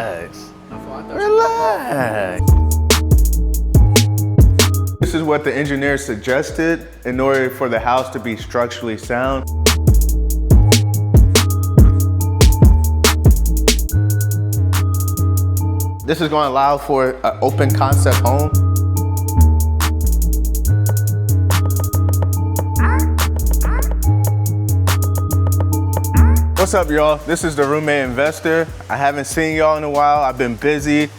relax. Relax. This is what the engineer suggested in order for the house to be structurally sound. This is going to allow for an open concept home. What's up, y'all? This is the Roommate Investor. I haven't seen y'all in a while. I've been busy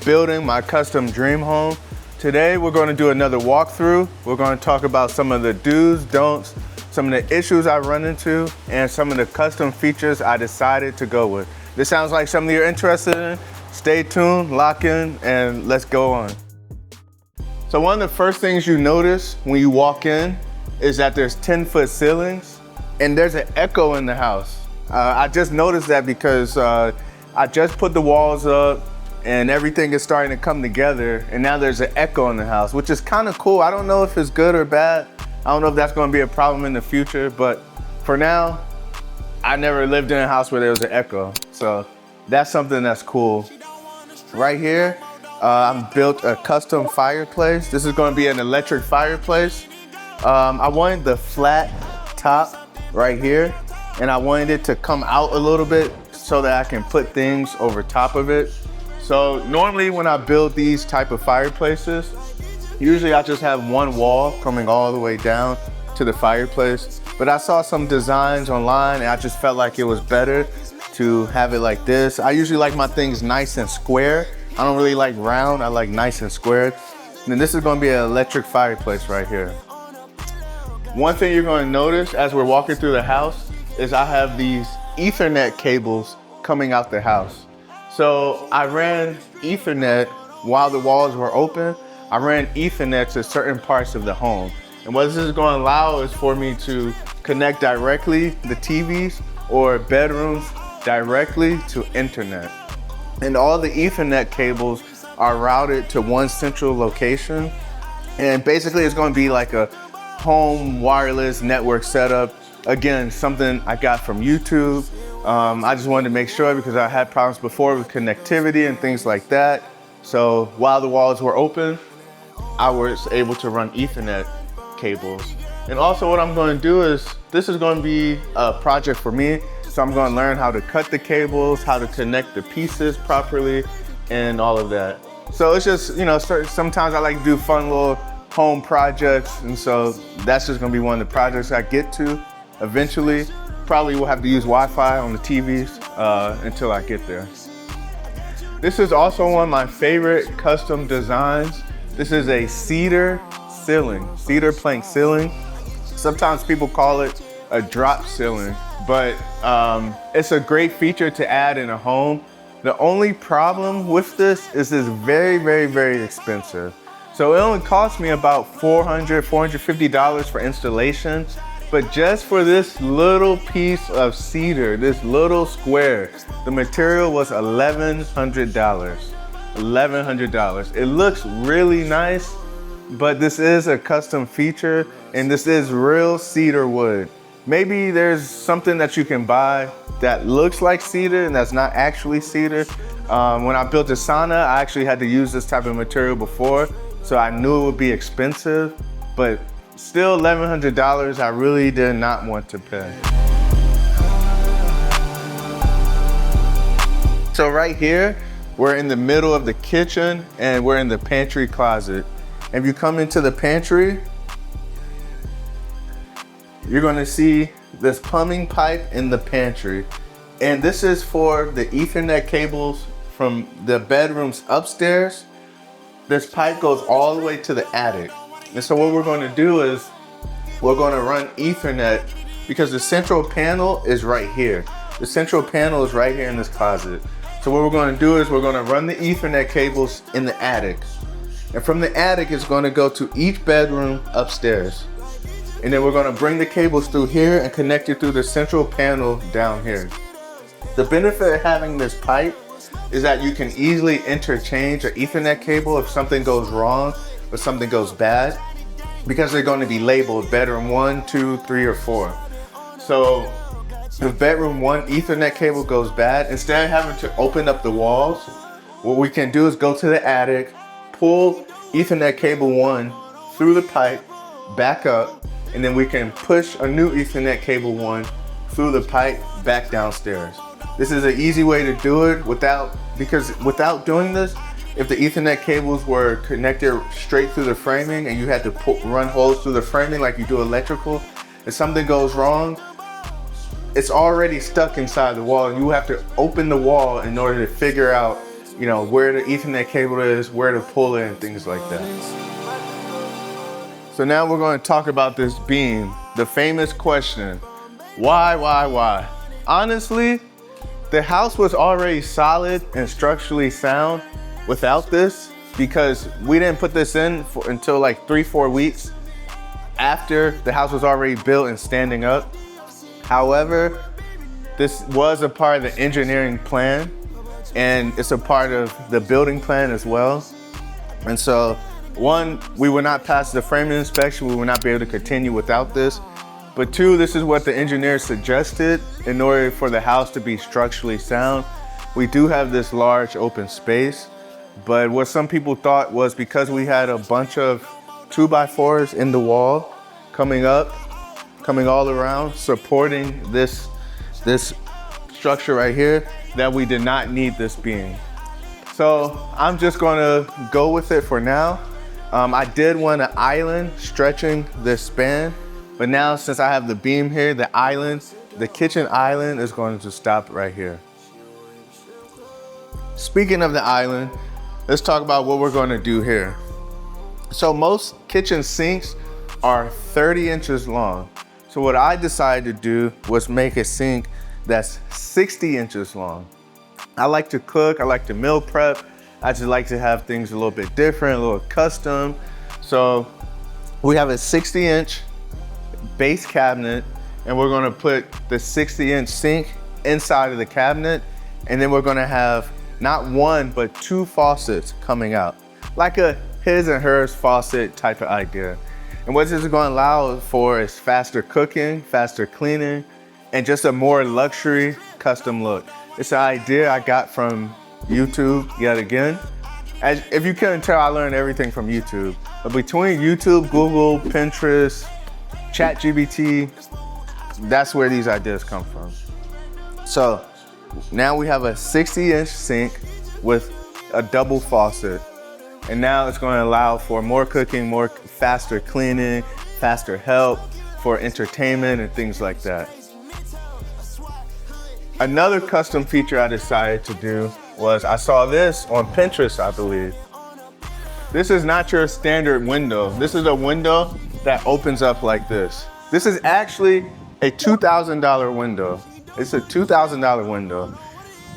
building my custom dream home. Today, we're going to do another walkthrough. We're going to talk about some of the do's, don'ts, some of the issues I run into, and some of the custom features I decided to go with. This sounds like something you're interested in. Stay tuned, lock in, and let's go on. So one of the first things you notice when you walk in is that there's 10-foot ceilings and there's an echo in the house. I just noticed that because I just put the walls up and everything is starting to come together, and now there's an echo in the house, which is kind of cool. I don't know if it's good or bad. I don't know if that's going to be a problem in the future, but for now, I never lived in a house where there was an echo. So that's something that's cool. Right here, I built a custom fireplace. This is going to be an electric fireplace. I wanted the flat top right here, and I wanted it to come out a little bit so that I can put things over top of it. So normally when I build these type of fireplaces, usually I just have one wall coming all the way down to the fireplace. But I saw some designs online and I just felt like it was better to have it like this. I usually like my things nice and square. I don't really like round, I like nice and squared. And then this is gonna be an electric fireplace right here. One thing you're gonna notice as we're walking through the house is I have these Ethernet cables coming out the house. So I ran Ethernet while the walls were open. I ran Ethernet to certain parts of the home. And what this is going to allow is for me to connect directly the TVs or bedrooms directly to internet. And all the Ethernet cables are routed to one central location. And basically it's going to be like a home wireless network setup. Again, something I got from YouTube. I just wanted to make sure because I had problems before with connectivity and things like that. So while the walls were open, I was able to run Ethernet cables. And also what I'm going to do is, this is going to be a project for me. So I'm going to learn how to cut the cables, how to connect the pieces properly, and all of that. So it's just, you know, sometimes I like to do fun little home projects. And so that's just going to be one of the projects I get to eventually. Probably will have to use Wi-Fi on the TVs until I get there. This is also one of my favorite custom designs. This is a cedar ceiling, cedar plank ceiling. Sometimes people call it a drop ceiling, but it's a great feature to add in a home. The only problem with this is it's very, very, very expensive. So it only cost me about $400, $450 for installation. But just for this little piece of cedar, this little square, the material was $1,100. $1,100. It looks really nice, but this is a custom feature and this is real cedar wood. Maybe there's something that you can buy that looks like cedar and that's not actually cedar. When I built a sauna, I actually had to use this type of material before, so I knew it would be expensive, but still $1,100 I really did not want to pay. So right here, we're in the middle of the kitchen and we're in the pantry closet. If you come into the pantry, you're gonna see this plumbing pipe in the pantry. And this is for the Ethernet cables from the bedrooms upstairs. This pipe goes all the way to the attic. And so what we're going to do is we're going to run Ethernet because the central panel is right here. The central panel is right here in this closet. So what we're going to do is we're going to run the Ethernet cables in the attic. And from the attic, it's going to go to each bedroom upstairs. And then we're going to bring the cables through here and connect it through the central panel down here. The benefit of having this pipe is that you can easily interchange an Ethernet cable if something goes wrong or something goes bad, because they're going to be labeled bedroom 1, 2, 3, or 4. So if bedroom 1 Ethernet cable goes bad, instead of having to open up the walls, what we can do is go to the attic, pull Ethernet cable 1 through the pipe, back up, and then we can push a new Ethernet cable 1 through the pipe back downstairs. This is an easy way to do it because without doing this, if the Ethernet cables were connected straight through the framing and you had to run holes through the framing like you do electrical, if something goes wrong, it's already stuck inside the wall and you have to open the wall in order to figure out, where the Ethernet cable is, where to pull it, and things like that. So now we're going to talk about this beam, the famous question, why? Honestly, the house was already solid and structurally sound without this because we didn't put this in until like 3-4 weeks after the house was already built and standing up. However, this was a part of the engineering plan and it's a part of the building plan as well. And so, 1, we will not pass the framing inspection, we will not be able to continue without this. But 2, this is what the engineer suggested in order for the house to be structurally sound. We do have this large open space, but what some people thought was because we had a bunch of 2x4s in the wall coming all around, supporting this structure right here, that we did not need this beam. So I'm just gonna go with it for now. I did want an island stretching this span, but now since I have the beam here, the kitchen island is going to stop right here. Speaking of the island, let's talk about what we're going to do here. So most kitchen sinks are 30 inches long. So what I decided to do was make a sink that's 60 inches long. I like to cook, I like to meal prep. I just like to have things a little bit different, a little custom. So we have a 60-inch base cabinet and we're gonna put the 60-inch sink inside of the cabinet, and then we're gonna have not 1, but 2 faucets coming out, like a his and hers faucet type of idea. And what this is gonna allow for is faster cooking, faster cleaning, and just a more luxury custom look. It's an idea I got from YouTube yet again. As if you couldn't tell, I learned everything from YouTube. But between YouTube, Google, Pinterest, ChatGPT, that's where these ideas come from. So now we have a 60-inch sink with a double faucet. And now it's going to allow for more cooking, more faster cleaning, faster help for entertainment and things like that. Another custom feature I decided to do was I saw this on Pinterest, I believe. This is not your standard window. This is a window that opens up like this. This is actually a $2,000 window. It's a $2,000 window.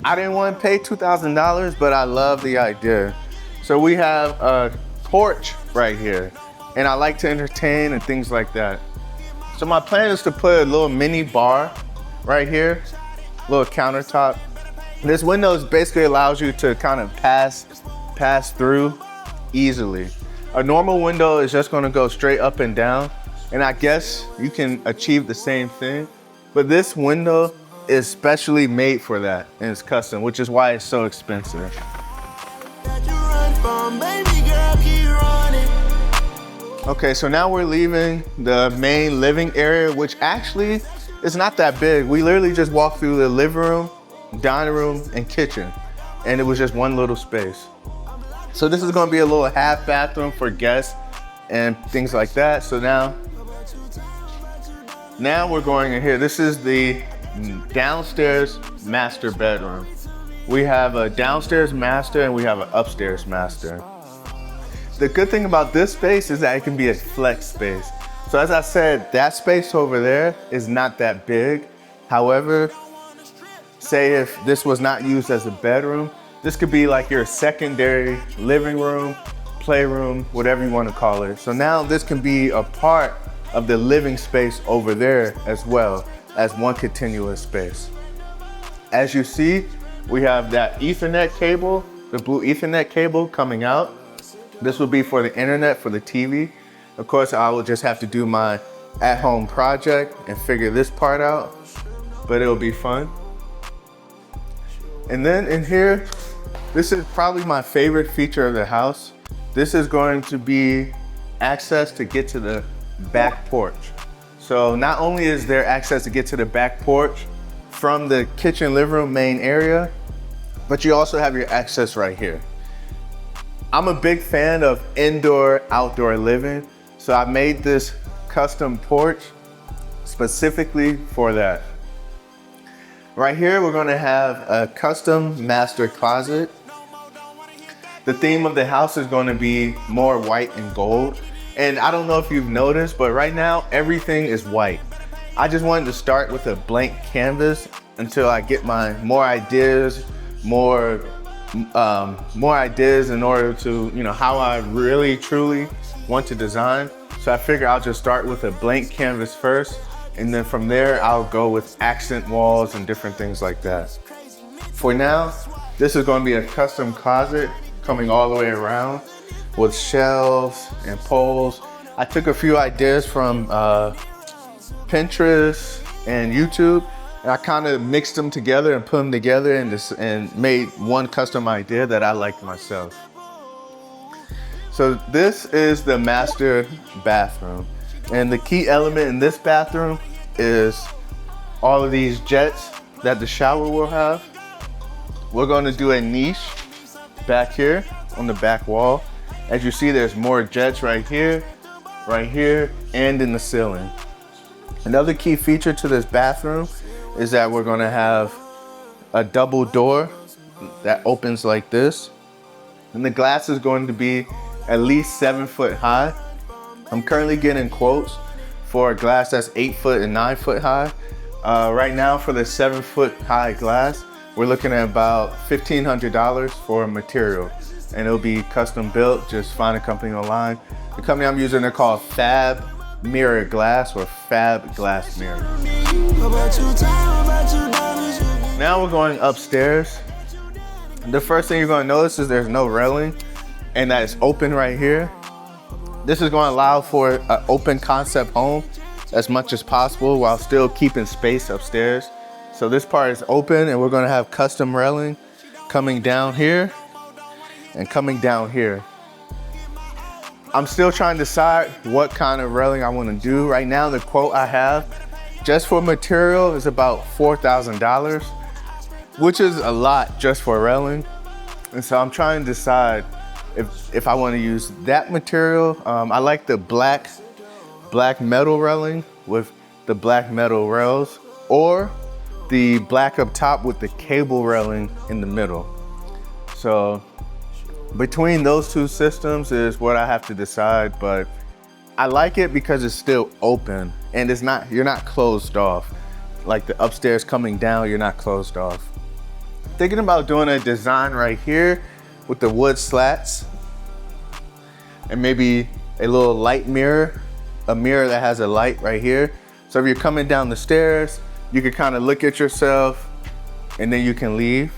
I didn't want to pay $2,000, but I love the idea. So we have a porch right here, and I like to entertain and things like that. So my plan is to put a little mini bar right here, little countertop. This window basically allows you to kind of pass through easily. A normal window is just going to go straight up and down, and I guess you can achieve the same thing, but this window is specially made for that, and it's custom, which is why it's so expensive. Okay, so now we're leaving the main living area, which actually is not that big. We literally just walked through the living room, dining room, and kitchen, and it was just one little space. So this is gonna be a little half bathroom for guests and things like that. So now we're going in here. This is the downstairs master bedroom. We have a downstairs master and we have an upstairs master. The good thing about this space is that it can be a flex space. So as I said, that space over there is not that big. However, say if this was not used as a bedroom, this could be like your secondary living room, playroom, whatever you want to call it. So now this can be a part of the living space over there as well as one continuous space. As you see, we have that Ethernet cable, the blue Ethernet cable coming out. This will be for the internet, for the TV. Of course, I will just have to do my at-home project and figure this part out. but it'll be fun. And then in here, this is probably my favorite feature of the house. This is going to be access to get to the back porch. So not only is there access to get to the back porch from the kitchen living room main area, but you also have your access right here. I'm a big fan of indoor outdoor living, so I made this custom porch specifically for that. Right here, we're gonna have a custom master closet. The theme of the house is gonna be more white and gold. And I don't know if you've noticed, but right now, everything is white. I just wanted to start with a blank canvas until I get more ideas in order to, how I really, truly want to design. So I figure I'll just start with a blank canvas first, and then from there, I'll go with accent walls and different things like that. For now, this is gonna be a custom closet coming all the way around with shelves and poles. I took a few ideas from Pinterest and YouTube, and I kind of mixed them together and put them together and made one custom idea that I liked myself. So this is the master bathroom. And the key element in this bathroom is all of these jets that the shower will have. We're going to do a niche back here on the back wall. As you see, there's more jets right here, and in the ceiling. Another key feature to this bathroom is that we're going to have a double door that opens like this. And the glass is going to be at least 7 foot high. I'm currently getting quotes for a glass that's 8 foot and 9 foot high. Right now for the 7 foot high glass, we're looking at about $1,500 for material. And it'll be custom built. Just find a company online. The company I'm using, they're called Fab Mirror Glass or Fab Glass Mirror. Now we're going upstairs. The first thing you're going to notice is there's no railing and that it's open right here. This is going to allow for an open concept home as much as possible while still keeping space upstairs. So this part is open, and we're going to have custom railing coming down here and coming down here. I'm still trying to decide what kind of railing I want to do. Right now, the quote I have just for material is about $4,000, which is a lot just for railing. And so I'm trying to decide if I want to use that material. I like the black metal railing with the black metal rails, or the black up top with the cable railing in the middle. So between those two systems is what I have to decide, but I like it because it's still open and you're not closed off. Like the upstairs coming down, you're not closed off. Thinking about doing a design right here with the wood slats and maybe a little light mirror, a mirror that has a light right here. So if you're coming down the stairs, you can kind of look at yourself and then you can leave.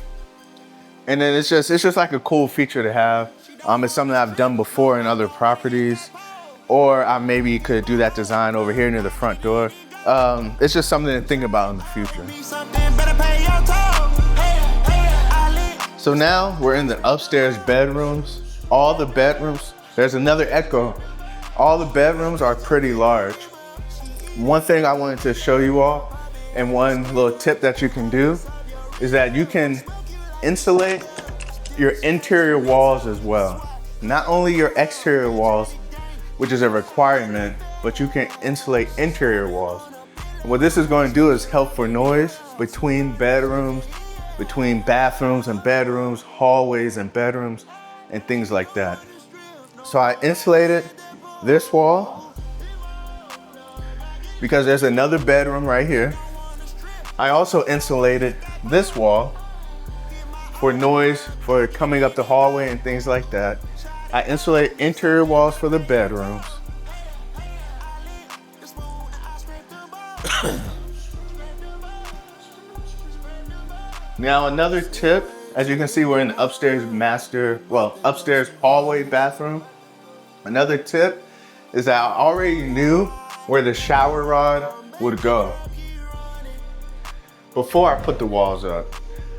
And then it's just like a cool feature to have. It's something I've done before in other properties, or I maybe could do that design over here near the front door. It's just something to think about in the future. So now we're in the upstairs bedrooms. All the bedrooms, there's another echo. All the bedrooms are pretty large. One thing I wanted to show you all, and one little tip that you can do, is that you can insulate your interior walls as well. Not only your exterior walls, which is a requirement, but you can insulate interior walls. And what this is going to do is help for noise between bedrooms, between bathrooms and bedrooms, hallways and bedrooms, and things like that. So I insulated this wall because there's another bedroom right here. I also insulated this wall for noise, for coming up the hallway and things like that. I insulate interior walls for the bedrooms. Now another tip, as you can see, we're in the upstairs upstairs hallway bathroom. Another tip is that I already knew where the shower rod would go. before I put the walls up.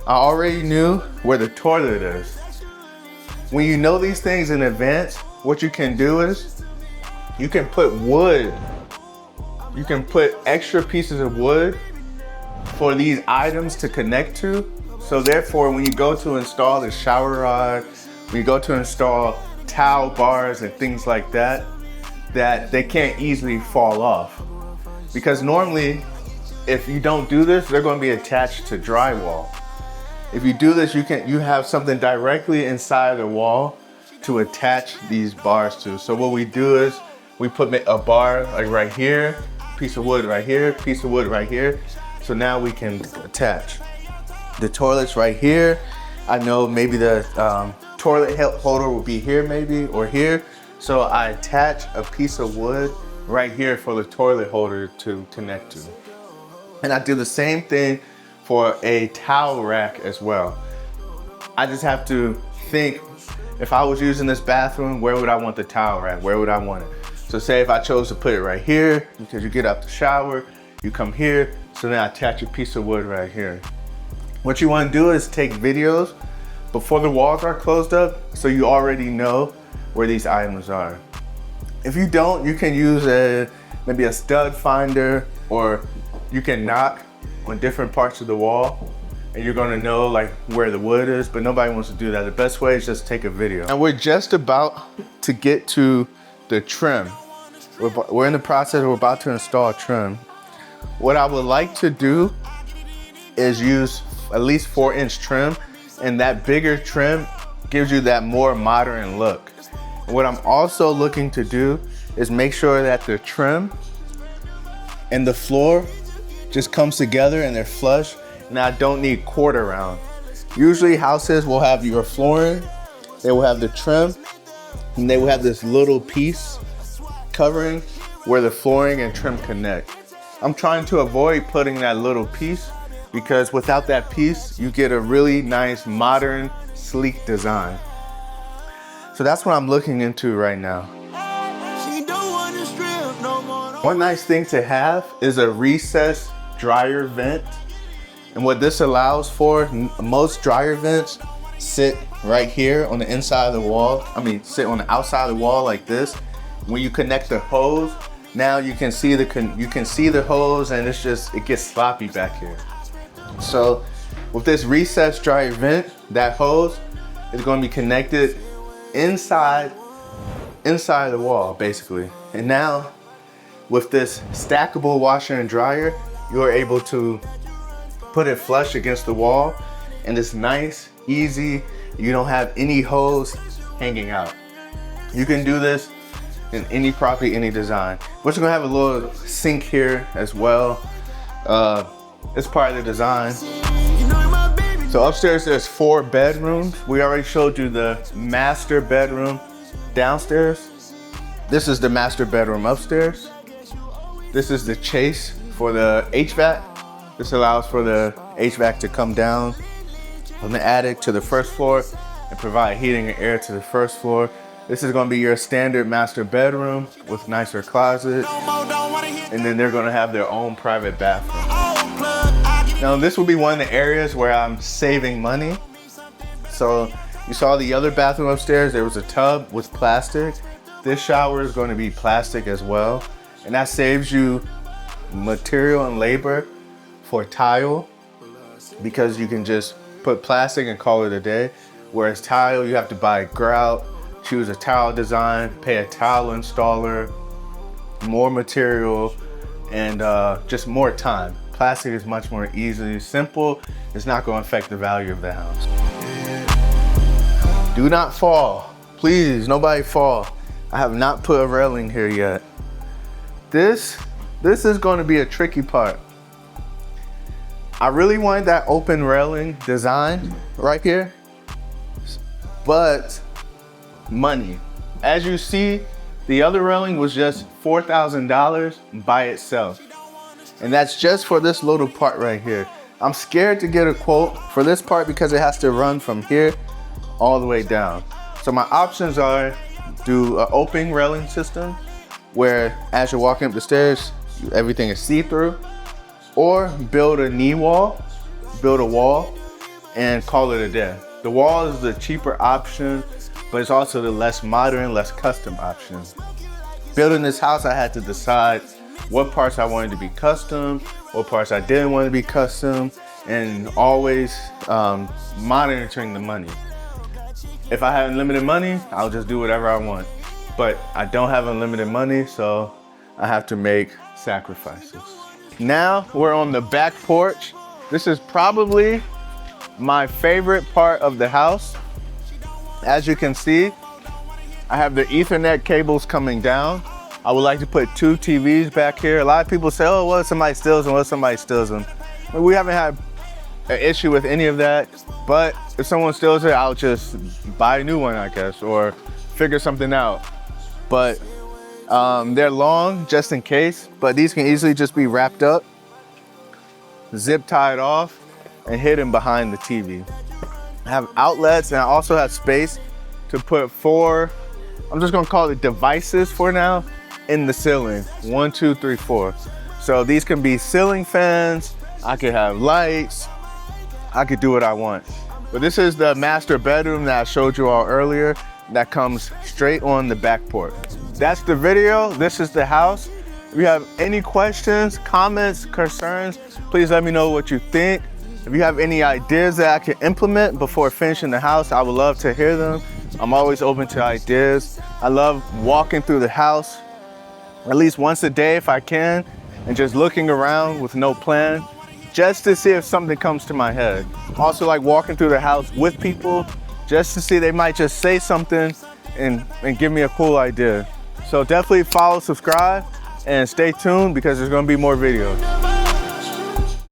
I already knew where the toilet is. When you know these things in advance, what you can do is you can put wood. You can put extra pieces of wood for these items to connect to. So therefore, when you go to install the shower rod, when you go to install towel bars and things like that, that they can't easily fall off. Because normally, if you don't do this, they're going to be attached to drywall. If you do this, you have something directly inside the wall to attach these bars to. So what we do is we put a bar like right here, piece of wood right here, piece of wood right here. So now we can attach. The toilet's right here. I know maybe the toilet holder will be here maybe, or here. So I attach a piece of wood right here for the toilet holder to connect to. And I do the same thing for a towel rack as well. I just have to think, if I was using this bathroom, where would I want the towel rack? Where would I want it? So say if I chose to put it right here, because you get out the shower, you come here, so then I attach a piece of wood right here. What you want to do is take videos before the walls are closed up, so you already know where these items are. If you don't, you can use maybe a stud finder, or you can knock on different parts of the wall and you're gonna know like where the wood is, but nobody wants to do that. The best way is just take a video. And we're just about to get to the trim. We're in the process, we're about to install trim. What I would like to do is use at least 4-inch trim, and that bigger trim gives you that more modern look. What I'm also looking to do is make sure that the trim and the floor just comes together and they're flush, and I don't need quarter round. Usually houses will have your flooring, they will have the trim, and they will have this little piece covering where the flooring and trim connect. I'm trying to avoid putting that little piece, because without that piece, you get a really nice, modern, sleek design. So that's what I'm looking into right now. One nice thing to have is a recessed dryer vent. And what this allows for, most dryer vents sit right here on the inside of the wall. Sit on the outside of the wall like this. When you connect the hose, now you can see the hose, and it gets sloppy back here. So with this recessed dryer vent, that hose is going to be connected inside the wall basically. And now with this stackable washer and dryer, you are able to put it flush against the wall, and it's nice, easy. You don't have any hose hanging out. You can do this in any property, any design. We're just gonna have a little sink here as well. It's part of the design. So upstairs there's 4 bedrooms. We already showed you the master bedroom downstairs. This is the master bedroom upstairs. This is the chase for the HVAC. This allows for the HVAC to come down from the attic to the first floor and provide heating and air to the first floor. This is going to be your standard master bedroom with nicer closet, and then they're going to have their own private bathroom. Now this will be one of the areas where I'm saving money. So you saw the other bathroom upstairs, there was a tub with plastic. This shower is going to be plastic as well, and that saves you material and labor for tile, because you can just put plastic and call it a day. Whereas tile, you have to buy grout, choose a tile design, pay a tile installer, more material, and just more time. Plastic is much more easily simple. It's not going to affect the value of the house. Do not fall. Please, nobody fall. I have not put a railing here yet. This is going to be a tricky part. I really wanted that open railing design right here, but money. As you see, the other railing was just $4,000 by itself. And that's just for this little part right here. I'm scared to get a quote for this part because it has to run from here all the way down. So my options are do an open railing system where as you're walking up the stairs, everything is see-through, or build a knee wall, build a wall and call it a day. The wall is the cheaper option, but it's also the less modern, less custom option. Building this house, I had to decide what parts I wanted to be custom, what parts I didn't want to be custom, and always monitoring the money. If I had unlimited money, I'll just do whatever I want. But I don't have unlimited money, so I have to make sacrifices. Now we're on the back porch. This is probably my favorite part of the house. As you can see, I have the Ethernet cables coming down. I would like to put 2 TVs back here. A lot of people say, oh, what if somebody steals them? What if somebody steals them? We haven't had an issue with any of that, but if someone steals it, I'll just buy a new one, I guess, or figure something out. But they're long just in case, but these can easily just be wrapped up, zip tied off, and hidden behind the TV. I have outlets, and I also have space to put 4, I'm just gonna call it devices for now, in the ceiling. 1, 2, 3, 4. So these can be ceiling fans, I could have lights, I could do what I want. But this is the master bedroom that I showed you all earlier that comes straight on the back porch. That's the video, this is the house. If you have any questions, comments, concerns, please let me know what you think. If you have any ideas that I can implement before finishing the house, I would love to hear them. I'm always open to ideas. I love walking through the house at least once a day if I can, and just looking around with no plan, just to see if something comes to my head. Also like walking through the house with people, just to see, they might just say something and give me a cool idea. So definitely follow, subscribe, and stay tuned because there's gonna be more videos.